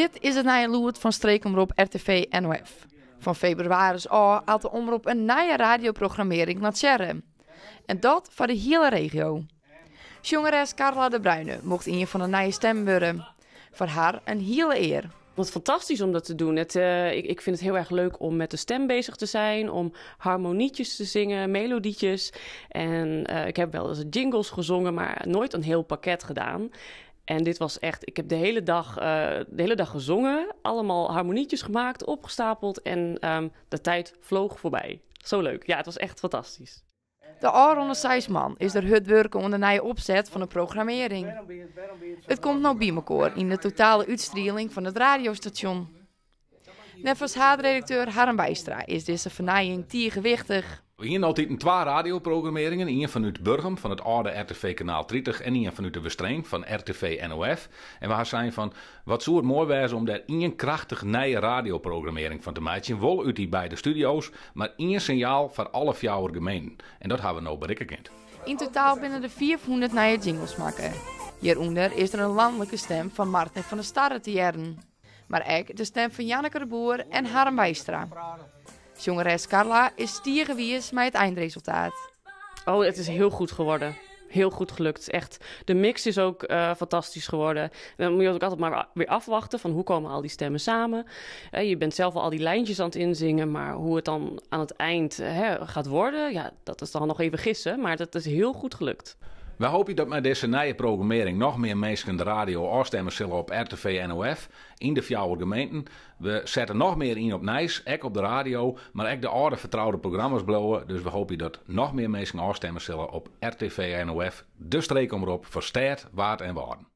Dit is het nieuwe loert van streekomroep RTV NOF. Van februari al haalt de omroep een nieuwe radioprogrammering naar Tjerre. En dat voor de hele regio. Jongeres Carla de Bruyne mocht een van de nieuwe stemmen worden. Voor haar een hele eer. Wat fantastisch om dat te doen. Ik vind het heel erg leuk om met de stem bezig te zijn. Om harmonietjes te zingen, melodietjes. En ik heb wel eens jingles gezongen, maar nooit een heel pakket gedaan. En dit was echt, ik heb de hele dag gezongen. Allemaal harmonietjes gemaakt, opgestapeld. En de tijd vloog voorbij. Zo leuk. Ja, het was echt fantastisch. De Aron Seisman is er het werken onder de nieuwe opzet van de programmering. Het komt nou bij elkaar in de totale uitstraling van het radiostation. Net als redacteur Harm Bijstra is deze vernijing tegenwichtig. We hebben altijd twee radioprogrammeringen. Eén vanuit Burgum van het oude RTV kanaal 30 en één vanuit de Westreen van RTV NOF. En we zijn van, wat zou het mooi zijn om daar één krachtig nieuwe radioprogrammering van te maken. Wel uit die beide studio's, maar één signaal voor alle vier gemeenten. En dat hebben we nou bereikt. In totaal binnen de 400 nieuwe jingles maken. Hieronder is er een landelijke stem van Martin van der Starre te jaren. Maar ook de stem van Janneke de Boer en Harm Bijstra. Jongeres Carla is stiergewies met het eindresultaat. Oh, het is heel goed geworden. Heel goed gelukt. Echt, de mix is ook fantastisch geworden. Dan moet je ook altijd maar weer afwachten van hoe komen al die stemmen samen. Je bent zelf al die lijntjes aan het inzingen, maar hoe het dan aan het eind gaat worden, ja, dat is dan nog even gissen. Maar dat is heel goed gelukt. We hopen dat met deze nieuwe programmering nog meer mensen de radio afstemmen zullen op RTV NOF in de vier gemeenten. We zetten nog meer in op Nijs, ook op de radio, maar ook de oude vertrouwde programma's blowen. Dus we hopen dat nog meer mensen afstemmen zullen op RTV NOF, de streekomroep voor Stad, Waard en Waarden.